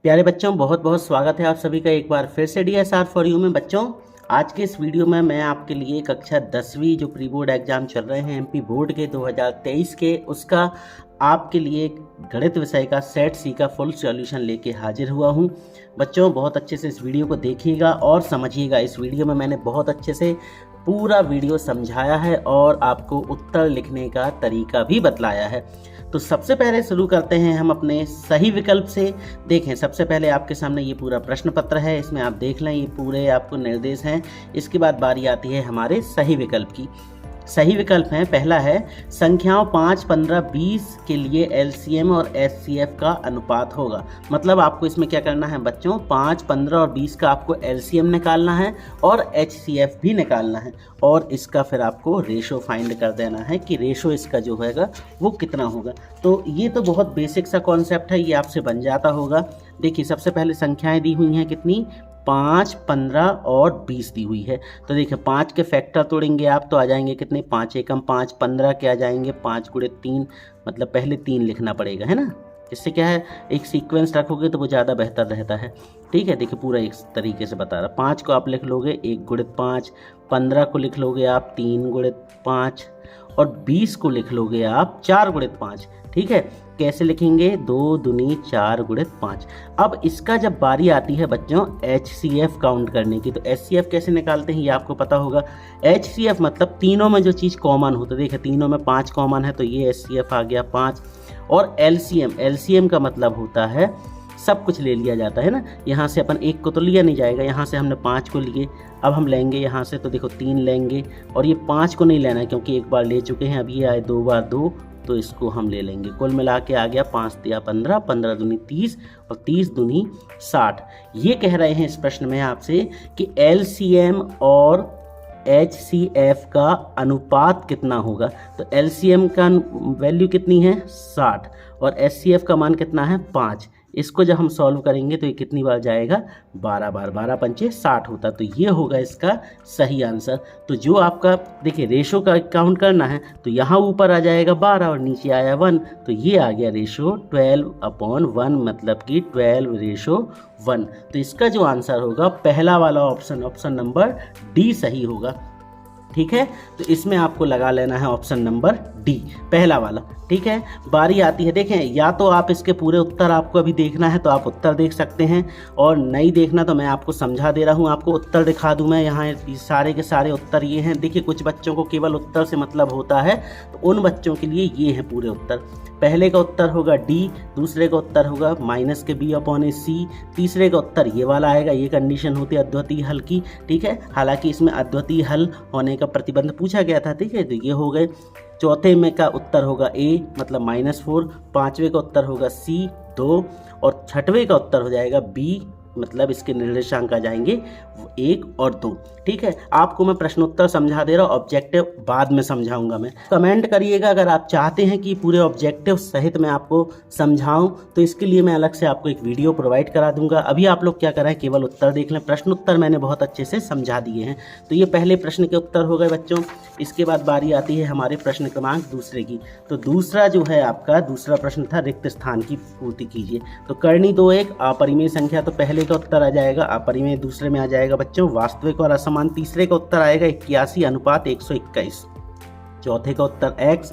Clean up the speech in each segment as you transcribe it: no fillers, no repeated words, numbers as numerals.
प्यारे बच्चों, बहुत बहुत स्वागत है आप सभी का एक बार फिर से DSR फॉर यू में। बच्चों, आज के इस वीडियो में मैं आपके लिए कक्षा 10वीं जो प्री बोर्ड एग्जाम चल रहे हैं MP बोर्ड के 2023 के, उसका आपके लिए गणित विषय का सेट सी का फुल सॉल्यूशन लेके हाजिर हुआ हूं। बच्चों, बहुत अच्छे से इस वीडियो को देखिएगा और समझिएगा। इस वीडियो में मैंने बहुत अच्छे से पूरा वीडियो समझाया है और आपको उत्तर लिखने का तरीका भी बतलाया है। तो सबसे पहले शुरू करते हैं हम अपने सही विकल्प से। देखें, सबसे पहले आपके सामने ये पूरा प्रश्न पत्र है, इसमें आप देख लें, ये पूरे आपको निर्देश हैं। इसके बाद बारी आती है हमारे सही विकल्प की। सही विकल्प है, पहला है संख्याओं 5, 15, 20 के लिए LCM और HCF का अनुपात होगा। मतलब आपको इसमें क्या करना है बच्चों, 5, 15 और 20 का आपको LCM निकालना है और HCF भी निकालना है, और इसका फिर आपको रेशो फाइंड कर देना है कि रेशो इसका जो होगा वो कितना होगा। तो ये तो बहुत बेसिक सा कॉन्सेप्ट है, ये आपसे बन जाता होगा। देखिए, सबसे पहले संख्याएं दी हुई हैं कितनी, 5, 15 और 20 दी हुई है। तो देखिए, 5 के फैक्टर तोड़ेंगे आप तो आ जाएंगे कितने, 5 एकम 5, 15 के आ जाएंगे 5 गुणे 3, मतलब पहले 3 लिखना पड़ेगा, है ना। इससे क्या है, एक सीक्वेंस रखोगे तो वो ज़्यादा बेहतर रहता है। ठीक है, देखिए पूरा एक तरीके से बता रहा। 5 को आप लिख लोगे 1 गुणित 5, 15 को लिख लोगे आप 3 गुणित 5 और 20 को लिख लोगे आप 4 गुणित 5। ठीक है, कैसे लिखेंगे, 2 दूनी 4 गुणित 5। अब इसका जब बारी आती है बच्चों HCF काउंट करने की, तो HCF कैसे निकालते हैं ये आपको पता होगा। HCF मतलब तीनों में जो चीज़ कॉमन हो, तो देखिए तीनों में 5 कॉमन है तो ये HCF आ गया 5। और LCM का मतलब होता है सब कुछ ले लिया जाता है ना। यहाँ से अपन 1 को तो लिया नहीं जाएगा, यहाँ से हमने 5 को लिए, अब हम लेंगे यहाँ से, तो देखो 3 लेंगे और ये 5 को नहीं लेना है क्योंकि एक बार ले चुके हैं, अब ये आए 2 बार 2, तो इसको हम ले लेंगे। कुल मिला के आ गया 5 तिया 15, 15 दूनी 30 और 30 दूनी 60। ये कह रहे हैं इस प्रश्न में आपसे कि LCM और HCF का अनुपात कितना होगा। तो LCM का वैल्यू कितनी है, 60, और HCF का मान कितना है, 5। इसको जब हम सॉल्व करेंगे तो ये कितनी बार जाएगा, 12 बार, 12 पंचे 60 होता। तो ये होगा इसका सही आंसर। तो जो आपका देखिए रेशो का काउंट करना है, तो यहाँ ऊपर आ जाएगा 12 और नीचे आया 1, तो ये आ गया रेशो 12/1, मतलब कि 12:1। तो इसका जो आंसर होगा पहला वाला ऑप्शन नंबर D सही होगा। ठीक है, तो इसमें आपको लगा लेना है ऑप्शन नंबर D, पहला वाला। ठीक है, बारी आती है, देखें, या तो आप इसके पूरे उत्तर आपको अभी देखना है तो आप उत्तर देख सकते हैं, और नहीं देखना तो मैं आपको समझा दे रहा हूँ। आपको उत्तर दिखा दूँ मैं, यहाँ सारे के सारे उत्तर ये हैं। देखिए, कुछ बच्चों को केवल उत्तर से मतलब होता है, तो उन बच्चों के लिए ये हैं पूरे उत्तर। पहले का उत्तर होगा D, दूसरे का उत्तर होगा -B/AC, तीसरे का उत्तर ये वाला आएगा। ये कंडीशन होती है अद्वितीय हल की। ठीक है, हालांकि इसमें अद्वितीय हल होने का प्रतिबंध पूछा गया था। ठीक है, तो ये हो गए। चौथे में का उत्तर होगा A, मतलब -4। पांचवे का उत्तर होगा C, 2, और छठवें का उत्तर हो जाएगा B, मतलब इसके निर्देशांक आ जाएंगे 1 और 2। ठीक है, आपको मैं प्रश्नोत्तर समझा दे रहा हूँ, ऑब्जेक्टिव बाद में समझाऊंगा मैं। कमेंट करिएगा अगर आप चाहते हैं कि पूरे ऑब्जेक्टिव सहित मैं आपको समझाऊं, तो इसके लिए मैं अलग से आपको एक वीडियो प्रोवाइड करा दूंगा। अभी आप लोग क्या करें, केवल उत्तर देख लें, प्रश्नोत्तर मैंने बहुत अच्छे से समझा दिए हैं। तो ये पहले प्रश्न के उत्तर हो गए बच्चों। इसके बाद बारी आती है हमारे प्रश्न क्रमांक दूसरे की। तो दूसरा जो है आपका दूसरा प्रश्न था, रिक्त स्थान की पूर्ति कीजिए। तो करनी 2 1 अपरिमेय संख्या, तो पहले का उत्तर आ जाएगा अपरिमेय, दूसरे में आ जाएगा बच्चों वास्तविक और असमान, तीसरे का उत्तर आएगा 81/121, चौथे का उत्तर x,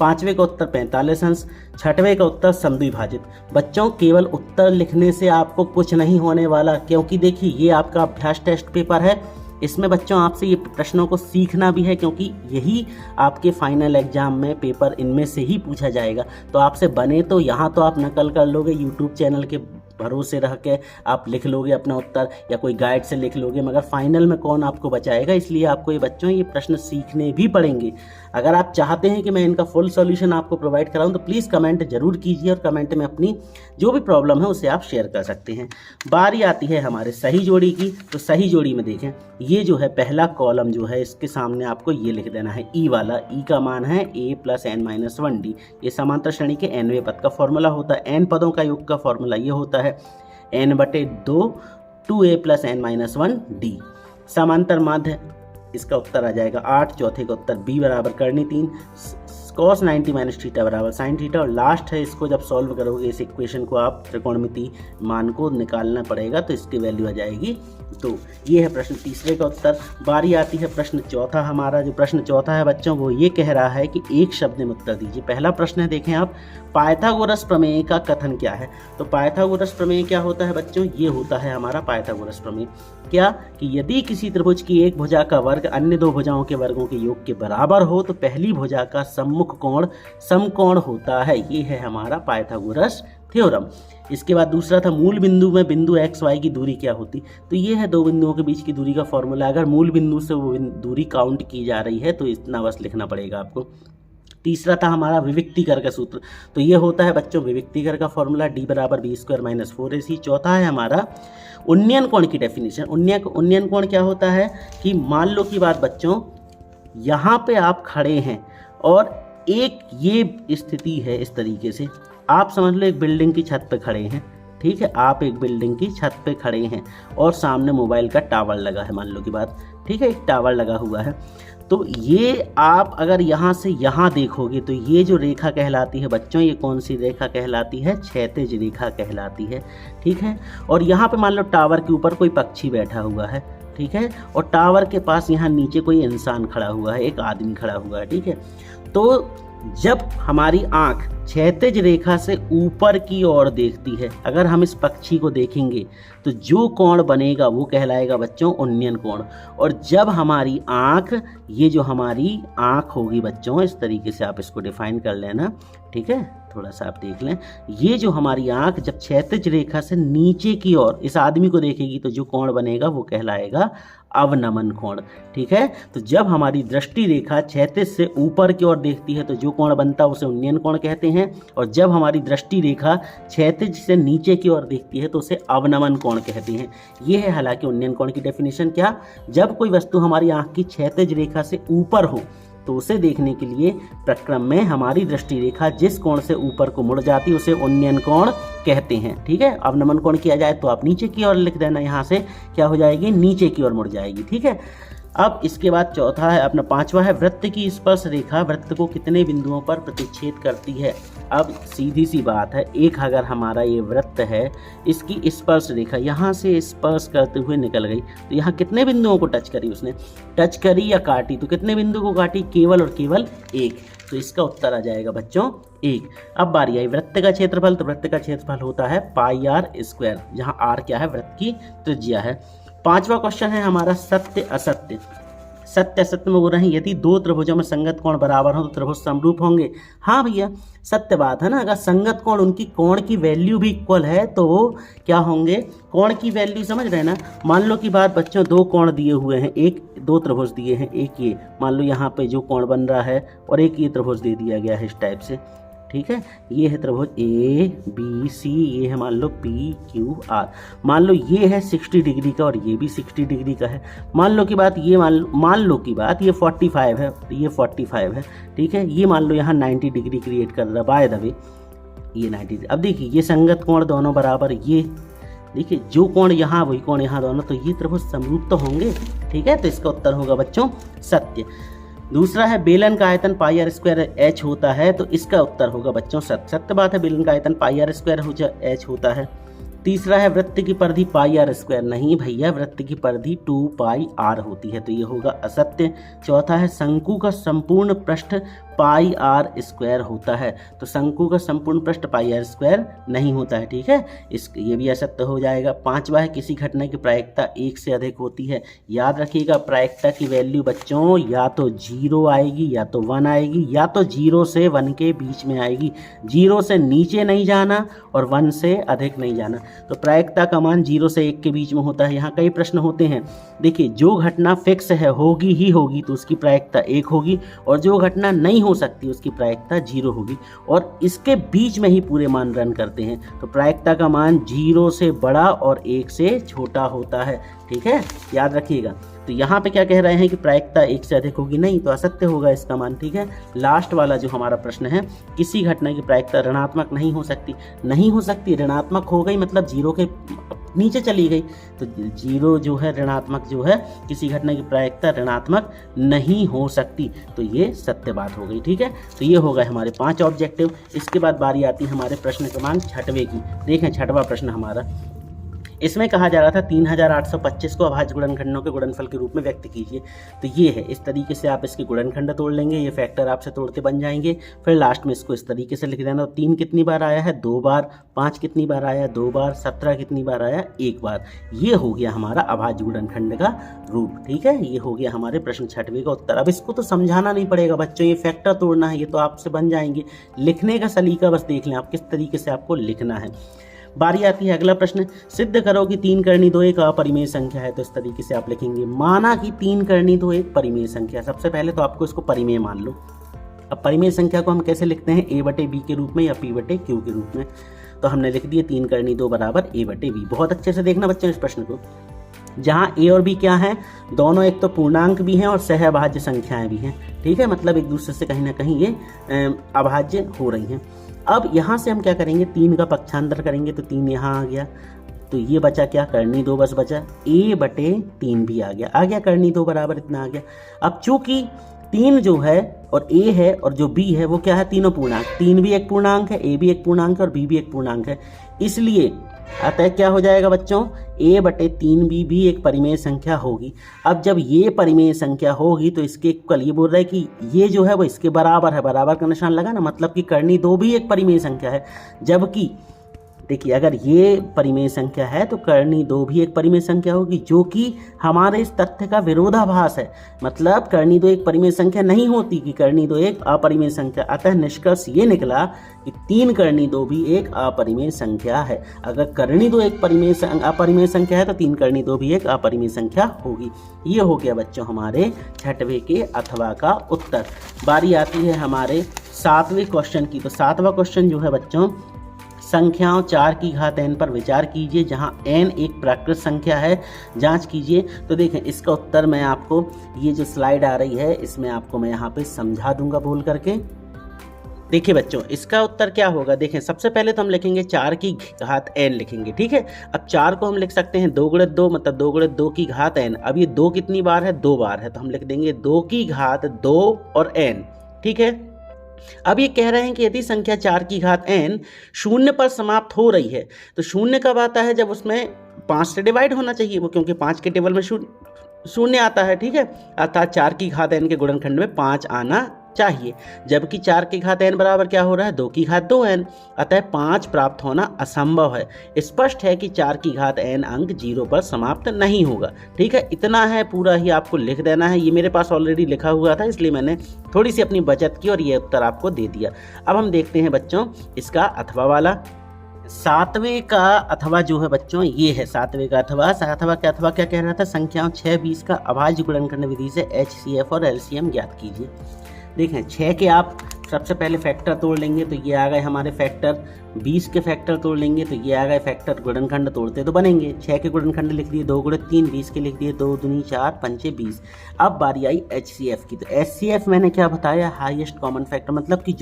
पांचवे का उत्तर 45 अंश, छठवें का उत्तर समद्विभाजित। बच्चों, केवल उत्तर लिखने से आपको कुछ नहीं होने वाला, क्योंकि देखिए ये आपका अभ्यास टेस्ट पेपर है। इसमें बच्चों आपसे ये प्रश्नों को सीखना भी है, क्योंकि यही आपके फाइनल एग्जाम में पेपर इनमें से ही पूछा जाएगा। तो आपसे बने तो यहाँ तो आप नकल कर लोगे, यूट्यूब चैनल के भरोसे रह के आप लिख लोगे अपना उत्तर, या कोई गाइड से लिख लोगे, मगर फाइनल में कौन आपको बचाएगा। इसलिए आपको ये बच्चों ये प्रश्न सीखने भी पड़ेंगे। अगर आप चाहते हैं कि मैं इनका फुल सॉल्यूशन आपको प्रोवाइड कराऊं, तो प्लीज़ कमेंट जरूर कीजिए, और कमेंट में अपनी जो भी प्रॉब्लम है उसे आप शेयर कर सकते हैं। बारी आती है हमारे सही जोड़ी की। तो सही जोड़ी में देखें, ये जो है पहला कॉलम जो है, इसके सामने आपको ये लिख देना है E वाला। E का मान है A + n-1D। ये समांतर श्रेणी के nवें पद का फॉर्मूला होता है। n पदों का योग का फॉर्मूला ये होता है n/2 2A + n-1D। समांतर माध्य, इसका उत्तर आ जाएगा 8, चौथे का उत्तर B बराबर करनी 3, cos 90 माइनस थीटा बराबर साइन थीटा, और लास्ट है इसको जब सॉल्व करोगे इस इक्वेशन को आप त्रिकोणमिति मान को निकालना पड़ेगा तो इसकी वैल्यू आ जाएगी। तो ये है प्रश्न तीसरे का उत्तर। बारी आती है प्रश्न चौथा। हमारा जो प्रश्न चौथा है बच्चों वो ये कह रहा है कि एक शब्द में उत्तर दीजिए। पहला प्रश्न है, देखें आप, पाइथागोरस प्रमेय का कथन क्या है। तो पाइथागोरस प्रमेय क्या होता है बच्चों, ये होता है हमारा पाइथागोरस प्रमेय क्या, कि यदि किसी त्रिभुज की एक भुजा का वर्ग अन्य दो भुजाओं के वर्गों के योग के बराबर हो तो पहली भुजा का सम्मुख कोण समकोण होता है। ये है हमारा पाइथागोरस थ्योरम। इसके बाद दूसरा था, मूल बिंदु में बिंदु एक्स वाई की दूरी क्या होती। तो ये है दो बिंदुओं के बीच की दूरी का फॉर्मूला। अगर मूल बिंदु से वो दूरी काउंट की जा रही है तो इतना बस लिखना पड़ेगा आपको। तीसरा था हमारा विविक्तीकर का सूत्र। तो ये होता है बच्चों विविक्तीकर का फॉर्मूला, d बराबर बी स्क्वायर माइनस 4ac। चौथा है हमारा उन्नयन कोण की डेफिनेशन। उन्नयन कोण क्या होता है कि मान लो की बात बच्चों, यहाँ पे आप खड़े हैं और एक ये स्थिति है इस तरीके से, आप समझ लो एक बिल्डिंग की छत पे खड़े हैं, ठीक है, आप एक बिल्डिंग की छत पे खड़े हैं और सामने मोबाइल का टावर लगा है, मान लो की बात, ठीक है, एक टावर लगा हुआ है। तो ये आप अगर यहाँ से यहाँ देखोगे तो ये जो रेखा कहलाती है बच्चों, ये कौन सी रेखा कहलाती है, क्षैतिज रेखा कहलाती है, ठीक है। और यहाँ पे मान लो टावर के ऊपर कोई पक्षी बैठा हुआ है, ठीक है, और टावर के पास यहाँ नीचे कोई इंसान खड़ा हुआ है, एक आदमी खड़ा हुआ है, ठीक है। तो जब हमारी आंख क्षैतिज रेखा से ऊपर की ओर देखती है, अगर हम इस पक्षी को देखेंगे तो जो कोण बनेगा वो कहलाएगा बच्चों उन्नयन कोण। और जब हमारी आंख, ये जो हमारी आंख होगी बच्चों, इस तरीके से आप इसको डिफाइन कर लेना, ठीक है, थोड़ा सा आप देख लें, ये जो हमारी आंख जब क्षैतिज रेखा से नीचे की ओर इस आदमी को देखेगी तो जो कोण बनेगा वो कहलाएगा अवनमन कोण, ठीक है। तो जब हमारी दृष्टि रेखा क्षैतिज से ऊपर की ओर देखती है तो जो कोण बनता है उसे उन्नयन कोण कहते हैं, और जब हमारी दृष्टि रेखा क्षैतिज से नीचे की ओर देखती है तो उसे अवनमन कोण कहते हैं। ये है हालांकि उन्नयन कोण की डेफिनेशन। क्या, जब कोई वस्तु हमारी आंख की क्षैतिज रेखा से ऊपर हो तो उसे देखने के लिए प्रक्रम में हमारी दृष्टि रेखा जिस कोण से ऊपर को मुड़ जाती है उसे उन्नयन कोण कहते हैं, ठीक है। अवनमन कोण किया जाए तो आप नीचे की ओर लिख देना, यहाँ से क्या हो जाएगी, नीचे की ओर मुड़ जाएगी, ठीक है। अब इसके बाद चौथा है अपना, पांचवा है, वृत्त की स्पर्श रेखा वृत्त को कितने बिंदुओं पर प्रतिच्छेद करती है। अब सीधी सी बात है, एक अगर हमारा ये वृत्त है, इसकी स्पर्श रेखा यहाँ से स्पर्श करते हुए निकल गई तो यहाँ कितने बिंदुओं को टच करी, उसने टच करी या काटी, तो कितने बिंदु को काटी, केवल और केवल एक। तो इसका उत्तर आ जाएगा बच्चों एक। अब बारी आई वृत्त का क्षेत्रफल। तो वृत्त का क्षेत्रफल होता है पाई आर स्क्वायर, जहाँ आर क्या है, वृत्त की त्रिज्या है। पांचवा क्वेश्चन है हमारा सत्य असत्य। सत्य असत्य में बोल रहे हैं, यदि दो त्रिभुजों में संगत कोण बराबर हो तो त्रिभुज समरूप होंगे। हाँ भैया, सत्य बात है ना, अगर संगत कोण, उनकी कोण की वैल्यू भी इक्वल है तो वो क्या होंगे, कोण की वैल्यू समझ रहे हैं ना। मान लो कि बात बच्चों, दो कोण दिए हुए हैं, एक दो त्रिभुज दिए हैं, एक ये मान लो यहाँ पे जो कोण बन रहा है और एक ये त्रिभुज दे दिया गया है इस टाइप से, ठीक है। ये है त्रिभुज ए बी सी, ये है मान लो पी क्यू आर। मान लो ये है 60 डिग्री का और ये भी 60 डिग्री का है। मान लो की बात ये मान लो की बात ये 45 है, ये 45 है, ठीक है। ये मान लो यहाँ 90 डिग्री क्रिएट कर रहा, बाय द वे ये 90। अब देखिए ये संगत कोण दोनों बराबर, ये देखिए जो कोण यहाँ वही कोण यहाँ, दोनों, तो ये त्रिभुज समरूप तो होंगे, ठीक है। तो इसका उत्तर होगा बच्चों सत्य। दूसरा है बेलन का आयतन पाई आर स्क्वायर एच होता है, तो इसका उत्तर होगा बच्चों सत्य बात है, बेलन का आयतन पाई आर स्क्वायर एच होता है। तीसरा है वृत्त की परिधि पाई आर स्क्वायर, नहीं भैया, वृत्त की परिधि 2 पाई आर होती है, तो ये होगा असत्य। चौथा है शंकु का संपूर्ण पृष्ठ पाई आर स्क्वायर होता है, तो शंकु का संपूर्ण पृष्ठ पाई आर स्क्वायर नहीं होता है, ठीक है, ये भी असत्य हो जाएगा। पांचवा है किसी घटना की प्रायिकता 1 से अधिक होती है। याद रखिएगा प्रायिकता की वैल्यू बच्चों या तो 0 आएगी या तो 1 आएगी, या तो 0 से 1 के बीच में आएगी, 0 से नीचे नहीं जाना और 1 से अधिक नहीं जाना। तो प्रायिकता का मान 0 से 1 के बीच में होता है। यहाँ कई प्रश्न होते हैं, देखिए जो घटना फिक्स है, होगी ही होगी, तो उसकी प्रायिकता 1 होगी, और जो घटना नहीं हो सकती उसकी प्रायिकता 0 होगी, और इसके बीच में ही पूरे मान रन करते हैं। तो प्रायिकता का मान 0 से बड़ा और 1 से छोटा होता है, ठीक है, याद रखिएगा। तो तो यहाँ पे क्या कह रहे हैं कि प्रायिकता 1 से अधिक होगी, नहीं तो असत्य होगा इसका मान। ठीक है, लास्ट वाला जो हमारा प्रश्न है, किसी घटना की प्रायिकता ऋणात्मक नहीं हो सकती। नहीं हो सकती, ऋणात्मक हो गई मतलब जीरो के नीचे चली गई, तो जीरो जो है ऋणात्मक जो है, किसी घटना की प्रायिकता ऋणात्मक नहीं हो सकती, तो ये सत्य बात हो गई। ठीक है, तो ये हो गए हमारे 5 ऑब्जेक्टिव। इसके बाद बारी आती है हमारे प्रश्न क्रमांक 6वें की। देखें 6वां प्रश्न हमारा, इसमें कहा जा रहा था 3825 को अभाज्य गुणनखंडों के गुणनफल के रूप में व्यक्त कीजिए। तो ये है, इस तरीके से आप इसके गुणनखंड तोड़ लेंगे, ये फैक्टर आपसे तोड़ते बन जाएंगे। फिर लास्ट में इसको इस तरीके से लिख देना। 3 कितनी बार आया है, 2 बार। 5 कितनी बार आया, 2 बार। 17 कितनी बार आया, 1 बार। ये हो गया हमारा अभाज्य गुणनखंड का रूप। ठीक है, ये हो गया हमारे प्रश्न 6वें का उत्तर। अब इसको तो समझाना नहीं पड़ेगा बच्चों, ये फैक्टर तोड़ना है, ये तो आपसे बन जाएंगे। लिखने का सलीका बस देख लें आप किस तरीके से आपको लिखना है। बारी आती है अगला प्रश्न, सिद्ध करो कि 3 करनी 2 एक अपरिमेय संख्या है। तो इस तरीके से आप लिखेंगे, माना कि 3 करनी 2 एक परिमेय संख्या। सबसे पहले तो आपको इसको परिमेय मान लो। अब परिमेय संख्या को हम कैसे लिखते हैं, a/b के रूप में या p/q के रूप में। तो हमने लिख दिए 3 करनी 2 बराबर a/b। बहुत अच्छे से देखना बच्चों इस प्रश्न को, जहाँ a और b क्या है, दोनों एक तो पूर्णांक भी हैं और सहअभाज्य संख्याएं भी हैं। ठीक है, मतलब एक दूसरे से कहीं ना कहीं ये अभाज्य हो रही हैं। अब यहाँ से हम क्या करेंगे, 3 का पक्षांतर करेंगे, तो 3 यहाँ आ गया, तो ये बचा क्या, करनी 2 बस बचा, a/3 भी आ गया करनी 2 बराबर इतना आ गया। अब चूंकि 3 जो है और a है और जो b है वो क्या है, तीनों पूर्णांक। 3 भी एक पूर्णांक है, a भी एक पूर्णांक है और b भी एक पूर्णांक है, इसलिए अतः क्या हो जाएगा बच्चों, a/3b भी एक परिमेय संख्या होगी। अब जब ये परिमेय संख्या होगी तो इसके कल ये बोल रहा है कि ये जो है वो इसके बराबर है, बराबर का निशान लगा ना, मतलब कि करनी 2 भी एक परिमेय संख्या है। जबकि देखिए अगर ये परिमेय संख्या है तो करनी 2 भी एक परिमेय संख्या होगी, जो कि हमारे इस तथ्य का विरोधाभास है। मतलब करनी 2 एक परिमेय संख्या नहीं होती कि करनी 2 एक अपरिमेय संख्या। अतः निष्कर्ष ये निकला कि 3 करनी 2 भी एक अपरिमेय संख्या है। अगर करनी 2 एक अपरिमेय संख्या है तो 3 करनी 2 भी एक अपरिमेय संख्या होगी। ये हो गया बच्चों हमारे 6वें के अथवा का उत्तर। बारी आती है हमारे 7वें क्वेश्चन की। तो 7वां क्वेश्चन जो है बच्चों, संख्याओं 4 की घात n पर विचार कीजिए जहां n एक प्राकृत संख्या है, जांच कीजिए। तो देखें इसका उत्तर मैं आपको, ये जो स्लाइड आ रही है इसमें आपको मैं यहाँ पे समझा दूंगा बोल करके। देखिए बच्चों इसका उत्तर क्या होगा, देखें सबसे पहले तो हम लिखेंगे 4 की घात n लिखेंगे। ठीक है, अब 4 को हम लिख सकते हैं 2 × 2 मतलब 2 × 2 की घात n। अब ये 2 कितनी बार है, 2 बार है, तो हम लिख देंगे 2 की घात 2 और n। ठीक है, अब ये कह रहे हैं कि यदि संख्या 4 की घात n 0 पर समाप्त हो रही है, तो 0 कब आता है, जब उसमें 5 से डिवाइड होना चाहिए वो, क्योंकि 5 के टेबल में 0 आता है। ठीक है, अर्थात 4 की घात n के गुणनखंड में 5 आना चाहिए, जबकि 4 की घात n बराबर क्या हो रहा है, 2 की घात 2n। अतः 5 प्राप्त होना असंभव है। स्पष्ट है कि 4 की घात n अंक 0 पर समाप्त नहीं होगा। ठीक है, इतना है, पूरा ही आपको लिख देना है। ये मेरे पास ऑलरेडी लिखा हुआ था इसलिए मैंने थोड़ी सी अपनी बचत की और ये उत्तर आपको दे दिया। अब हम देखते हैं बच्चों इसका अथवा वाला। 7वें का अथवा जो है बच्चों ये है 7वें का अथवा। 7वां का अथवा क्या कह रहा था, संख्याओं 6, 20 का अभाज्य गुणनखंड विधि से HCF और LCM ज्ञात कीजिए। देखें 6 के आप सबसे पहले फैक्टर तोड़ लेंगे तो ये आ गए हमारे फैक्टर, 20 के फैक्टर तोड़ लेंगे तो ये आ गए फैक्टर। गुणनखंड तोड़ते तो बनेंगे, 6 के गुणनखंड लिख दिए 2 × 3, 20 के लिख दिए 2 दूनी 4, 5 20। अब बारी आई HCF की। तो HCF मैंने क्या बताया, हाईएस्ट कॉमन फैक्टर, मतलब कि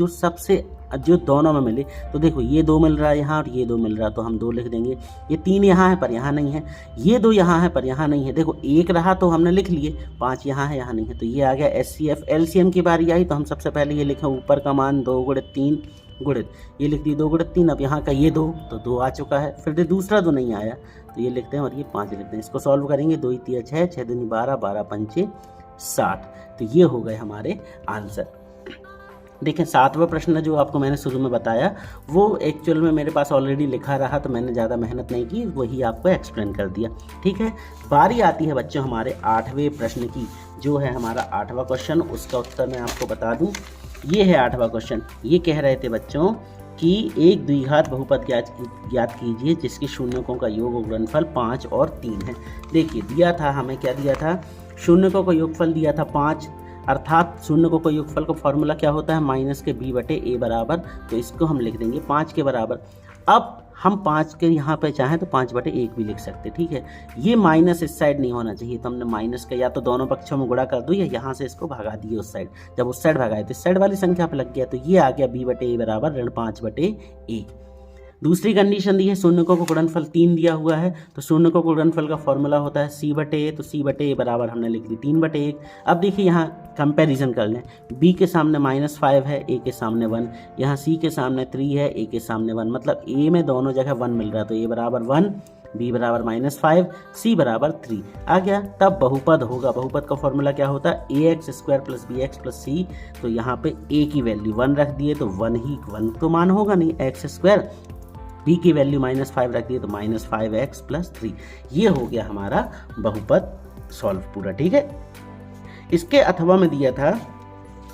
जो दोनों में मिले। तो देखो ये 2 मिल रहा है यहाँ और ये 2 मिल रहा है, तो हम 2 लिख देंगे। ये 3 यहाँ है पर यहाँ नहीं है, ये 2 यहाँ है पर यहाँ नहीं है। देखो 1 रहा तो हमने लिख लिए, 5 यहाँ है यहाँ नहीं है, तो ये आ गया HCF। LCM की बारी आई तो हम सबसे पहले ये लिखें ऊपर का मान 2 × 3 गुणित ये लिख दिए 2 × 3। अब यहाँ का ये 2 तो 2 आ चुका है, फिर दूसरा 2 नहीं आया तो ये लिखते हैं और ये 5 लिखते हैं। इसको सॉल्व करेंगे, 2 × 3 = 6, 6 दूनी 12, 12 5 60। तो ये हो गए हमारे आंसर। देखें 7वां प्रश्न जो आपको मैंने शुरू में बताया वो एक्चुअल में मेरे पास ऑलरेडी लिखा रहा, तो मैंने ज़्यादा मेहनत नहीं की, वही आपको एक्सप्लेन कर दिया। ठीक है, बारी आती है बच्चों हमारे 8वें प्रश्न की। जो है हमारा 8वां क्वेश्चन, उसका उत्तर मैं आपको बता दूं। ये है 8वां क्वेश्चन। ये कह रहे थे बच्चों कि एक द्विघात बहुपद ज्ञात कीजिए जिसके शून्यकों का योग और गुणनफल 5 और 3 है। देखिए दिया था हमें, क्या दिया था, शून्यकों का योगफल दिया था 5, अर्थात शून्यकों का योगफल का फॉर्मूला क्या होता है, -b/a बराबर। तो इसको हम लिख देंगे 5 के बराबर। अब हम 5 के यहाँ पे चाहें तो 5/1 भी लिख सकते, ठीक है। ये माइनस इस साइड नहीं होना चाहिए, तो हमने माइनस का या तो दोनों पक्षों में गुणा कर दो या यहाँ से इसको भगा दिए उस साइड। जब उस साइड भगाए तो इस साइड वाली संख्या पे लग गया, तो ये आ गया b/a बराबर ऋण 5/a। दूसरी कंडीशन दी है शून्यकों को गुणनफल 3 दिया हुआ है, तो शून्यकों को गुणनफल का फॉर्मूला होता है c/a, तो c/a बराबर हमने लिख दी 3/1। अब देखिए यहाँ कंपैरिजन कर लें, b के सामने -5 है, a के सामने 1, यहाँ c के सामने 3 है, a के सामने 1, मतलब a में दोनों जगह 1 मिल रहा है, तो a बराबर 1, b बराबर -5, c बराबर 3 आ गया। तब बहुपद होगा, बहुपद का फॉर्मूला क्या होता है, ax² + bx + c, तो यहाँ पे a की वैल्यू 1 रख दिए तो 1 तो मान होगा नहीं, x², b की वैल्यू -5 रख दिए तो -5x + 3। ये हो गया हमारा बहुपद सॉल्व पूरा, ठीक है। इसके अथवा में दिया था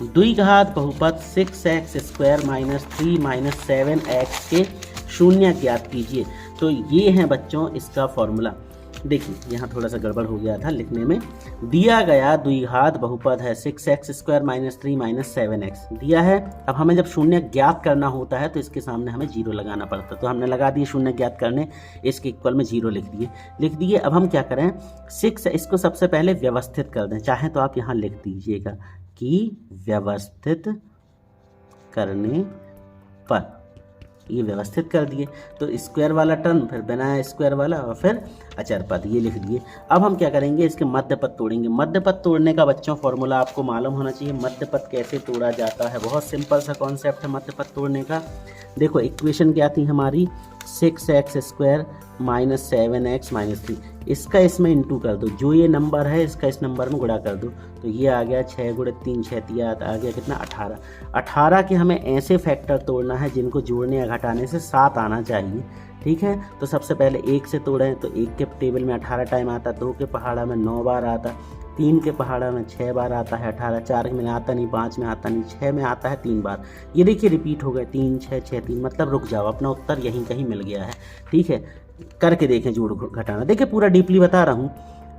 द्विघात बहुपद 6x² - 3 - 7x के शून्य ज्ञात कीजिए। तो ये है बच्चों इसका फॉर्मूला। देखिए यहाँ थोड़ा सा गड़बड़ हो गया था लिखने में। दिया गया द्विघात बहुपद है 6x² - 3 - 7x दिया है। अब हमें जब शून्य ज्ञात करना होता है तो इसके सामने हमें 0 लगाना पड़ता है, तो हमने लगा दिए शून्य ज्ञात करने, इसके इक्वल में 0 लिख दिए। अब हम क्या करें, 6 इसको सबसे पहले व्यवस्थित कर दें, चाहे तो आप यहाँ लिख दीजिएगा कि व्यवस्थित करने पर, ये व्यवस्थित कर दिए। तो स्क्वायर वाला टर्म, फिर बिना स्क्वायर वाला, और फिर अचर पद, ये लिख दिए। अब हम क्या करेंगे, इसके मध्य पद तोड़ेंगे। मध्य पद तोड़ने का बच्चों फॉर्मूला आपको मालूम होना चाहिए। मध्य पद कैसे तोड़ा जाता है, बहुत सिंपल सा कॉन्सेप्ट है मध्य पद तोड़ने का। देखो इक्वेशन क्या थी हमारी, 6x² - 7x - 3, इसका इसमें इंटू कर दो, जो ये नंबर है इसका इस नंबर में गुणा कर दो, तो ये आ गया 6 × 3 6 तिया आ गया कितना 18। 18 के हमें ऐसे फैक्टर तोड़ना है जिनको जोड़ने या घटाने से 7 आना चाहिए, ठीक है। तो सबसे पहले 1 से तोड़ें, तो 1 के टेबल में 18 टाइम आता, 2 के पहाड़ा में 9 बार आता, 3 के पहाड़ा में 6 बार आता है 18, 4 में आता नहीं, 5 में आता नहीं, 6 में आता है 3 बार। ये देखिए रिपीट हो गए 3 6 6 3, मतलब रुक जाओ, अपना उत्तर यहीं कहीं मिल गया है, ठीक है। करके देखें जोड़ घटाना, देखिए पूरा डीपली बता रहा हूँ।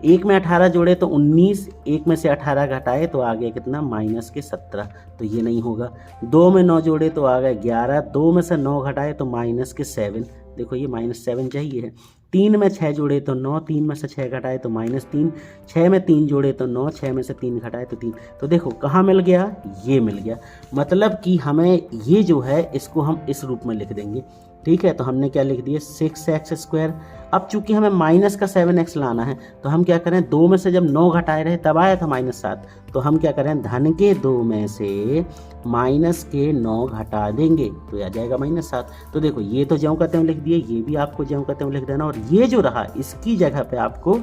1 में 18 जोड़े तो 19, 1 में से 18 घटाए तो आ गया कितना -17, तो ये नहीं होगा। 2 में 9 जोड़े तो आ गए 11, 2 में से 9 घटाए तो -7, देखो ये -7 चाहिए है। 3 में 6 जोड़े तो 9, 3 में से 6 घटाए तो -3, 6 में 3 जोड़े तो 9, 6 में से 3 घटाए तो 3, तो देखो कहाँ मिल गया, ये मिल गया। मतलब कि हमें ये जो है इसको हम इस रूप में लिख देंगे, ठीक है। तो हमने क्या लिख दिया 6x²। अब चूंकि हमें माइनस का 7x लाना है, तो हम क्या करें, 2 में से जब 9 घटाए रहे तब आया था -7, तो हम क्या करें, धन के 2 में से माइनस के 9 घटा देंगे तो आ जाएगा -7। तो देखो ये तो ज्यों का त्यों लिख दिए, ये भी आपको ज्यों का त्यों लिख देना, और ये जो रहा इसकी जगह पे आपको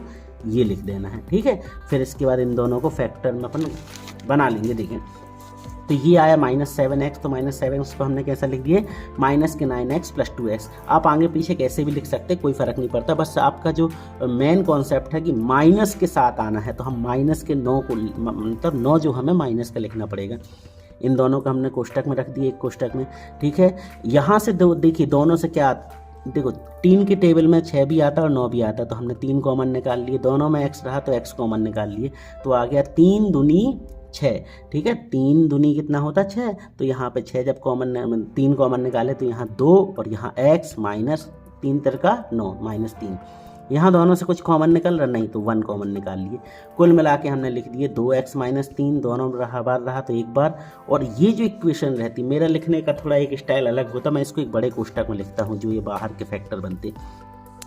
ये लिख देना है, ठीक है। फिर इसके बाद इन दोनों को फैक्टर में अपन बना लेंगे। देखें तो ये आया -7x, तो -7x को हमने कैसा लिख दिए, -9x + 2x। आप आगे पीछे कैसे भी लिख सकते, कोई फ़र्क नहीं पड़ता, बस आपका जो मेन कॉन्सेप्ट है कि माइनस के साथ आना है, तो हम माइनस के 9 को, मतलब 9 जो हमें माइनस का लिखना पड़ेगा। इन दोनों को हमने कोष्टक में रख दिए, एक कोष्टक में, ठीक है। यहाँ से देखिए दोनों से क्या, देखो 3 के टेबल में 6 भी आता और 9 भी आता, तो हमने 3 कॉमन निकाल लिए, दोनों में x रहा तो x कॉमन निकाल लिए, तो आ गया 3 दूनी 6, ठीक है। 3 दूनी कितना होता 6, तो यहाँ पे 6 जब 3 कॉमन निकाले तो यहाँ 2 और यहाँ x -3 तिरका 9 -3, यहाँ दोनों से कुछ कॉमन निकल रहा नहीं तो 1 कॉमन निकाल लिए। कुल मिला के हमने लिख दिए 2x - 3, दोनों बार रहा तो एक बार। और ये जो इक्वेशन रहती, मेरा लिखने का थोड़ा एक स्टाइल अलग होता, मैं इसको एक बड़े कोष्टक में लिखता हूँ जो ये बाहर के फैक्टर बनते,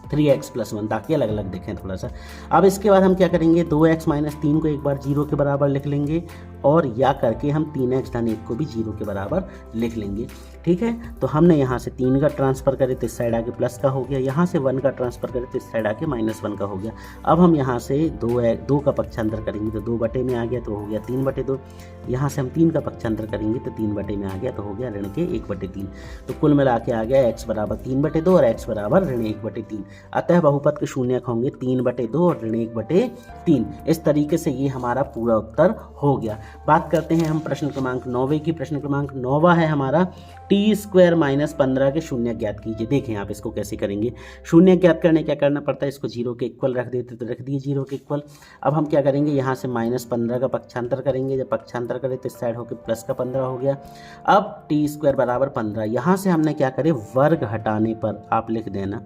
3x + 1, ताकि अलग अलग दिखें थोड़ा सा। अब इसके बाद हम क्या करेंगे, 2x - 3 को एक बार 0 के बराबर लिख लेंगे, और या करके हम 3x - 1 को भी 0 के बराबर लिख लेंगे, ठीक है। तो हमने यहाँ से 3 का ट्रांसफ़र करे तो इस साइड आके प्लस का हो गया, यहाँ से 1 का ट्रांसफ़र करे तो इस साइड आके -1 का हो गया। अब हम यहाँ से 2 का पक्षांतर करेंगे तो 2 बटे में आ गया तो हो गया 3/2, यहाँ से हम 3 का पक्षांतर करेंगे तो 3 बटे में आ गया तो हो गया ऋण के 1/3। तो कुल मिला के आ गया x बराबर 3/2 और x बराबर ऋण 1/3। अतः बहुपद के शून्यक होंगे 3/2 और ऋण 1/3। इस तरीके से ये हमारा पूरा उत्तर हो गया। बात करते हैं हम प्रश्न क्रमांक 9 की। प्रश्न क्रमांक 9 है हमारा, टी स्क्वायर माइनस 15 के शून्य ज्ञात कीजिए। देखें आप इसको कैसे करेंगे। शून्य ज्ञात करने क्या करना पड़ता है, इसको 0 के इक्वल रख देते तो रख दिए 0 के इक्वल। अब हम क्या करेंगे, यहाँ से -15 का पक्षांतर करेंगे। जब पक्षांतर करें तो इस साइड होकर प्लस का 15 हो गया। अब टी स्क्वायर बराबर 15, यहाँ से हमने क्या करे, वर्ग हटाने पर आप लिख देना,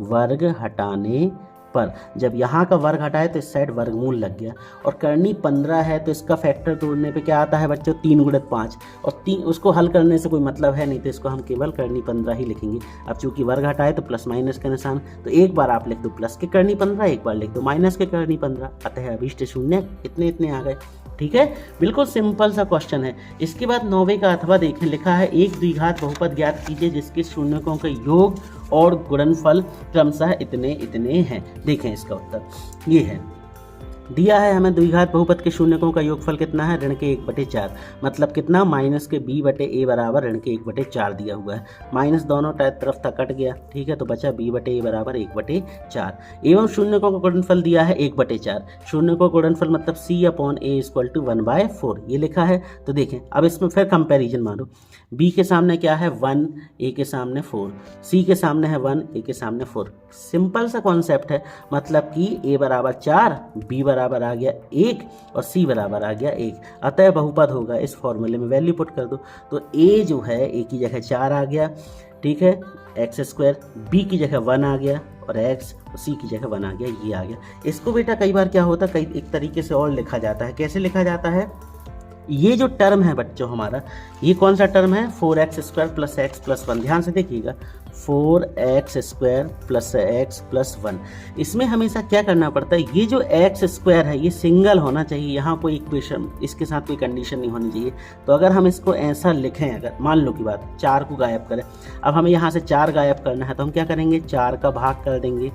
वर्ग हटाने पर। जब यहाँ का वर्ग हटाए तो इस साइड वर्गमूल लग गया, और करनी 15 है तो इसका फैक्टर तोड़ने पे क्या आता है बच्चों, 3 × 5, और 3 उसको हल करने से कोई मतलब है नहीं, तो इसको हम केवल करनी 15 ही लिखेंगे। अब चूंकि वर्ग हटाए तो प्लस माइनस का निशान, तो एक बार आप लिख दो प्लस के करनी 15, एक बार लिख दो माइनस के करनी 15, अतः अभीष्ट शून्य इतने आ गए। ठीक है, बिल्कुल सिंपल सा क्वेश्चन है। इसके बाद 9वें का अथवा देखें, लिखा है एक द्विघात बहुपद ज्ञात कीजिए जिसके शून्यकों का योग और गुणनफल क्रमशः इतने हैं। देखें इसका उत्तर ये है, दिया है हमें द्विघात बहुपद के शून्यकों का योगफल कितना है, ऋण के 1/4, मतलब कितना, माइनस के b/a बराबर ऋण के 1/4 दिया हुआ है। माइनस दोनों तरफ तक कट गया, ठीक है, तो बचा b/a बराबर 1/4। एवं शून्यकों का गुणनफल दिया है 1/4, शून्यकों का गुणनफल मतलब c/a = 1/4, ये लिखा है। तो देखें अब इसमें फिर कंपैरिजन मारो, b के सामने क्या है 1, a के सामने 4, c के सामने है 1, a के सामने 4। सिंपल सा कॉन्सेप्ट है, मतलब कि a बराबर 4, b बराबर आ गया 1 और c बराबर आ गया 1, अतः बहुपद होगा। इस फॉर्मूले में वैल्यू पुट कर दो, तो a जो है a की जगह 4 आ गया, ठीक है, x², b की जगह 1 आ गया और x, और c की जगह 1 आ गया, ये आ गया। इसको बेटा कई बार क्या होता है, कई एक तरीके से और लिखा जाता है। कैसे लिखा जाता है, ये जो टर्म है बच्चों हमारा, ये कौन सा टर्म है, 4x² + x + 1, ध्यान से देखिएगा, 4x² + x + 1। इसमें हमेशा क्या करना पड़ता है, ये जो x² है ये सिंगल होना चाहिए, यहाँ कोई इक्वेशन, इसके साथ कोई कंडीशन नहीं होनी चाहिए। तो अगर हम इसको ऐसा लिखें, अगर मान लो की बात 4 को गायब करें, अब हमें यहाँ से 4 गायब करना है, तो हम क्या करेंगे, 4 का भाग कर देंगे,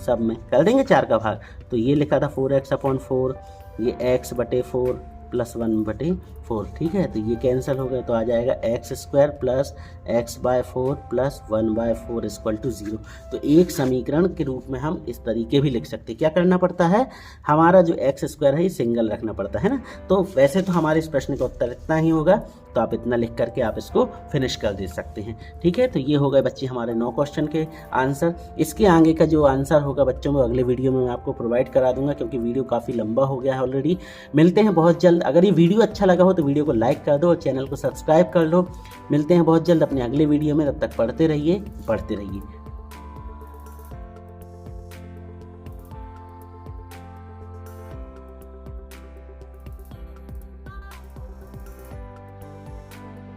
सब में कर देंगे 4 का भाग। तो ये लिखा था 4x/4, ये x/4 + 1/4, ठीक है, तो ये कैंसिल हो गया, तो आ जाएगा x² + x/4 + 1/4 = 0। तो एक समीकरण के रूप में हम इस तरीके भी लिख सकते हैं। क्या करना पड़ता है, हमारा जो x² है ये सिंगल रखना पड़ता है ना। तो वैसे तो हमारे इस प्रश्न का उत्तर इतना ही होगा, तो आप इतना लिख करके आप इसको फिनिश कर दे सकते हैं। ठीक है, तो ये हो गए बच्चे हमारे 9 क्वेश्चन के आंसर। इसके आगे का जो आंसर होगा बच्चों में अगले वीडियो में मैं आपको प्रोवाइड करा दूंगा, क्योंकि वीडियो काफ़ी लंबा हो गया है ऑलरेडी। मिलते हैं बहुत जल्द। अगर ये वीडियो अच्छा लगा हो तो वीडियो को लाइक कर दो और चैनल को सब्सक्राइब कर लो। मिलते हैं बहुत जल्द अपने अगले वीडियो में, तब तक पढ़ते रहिए, पढ़ते रहिए।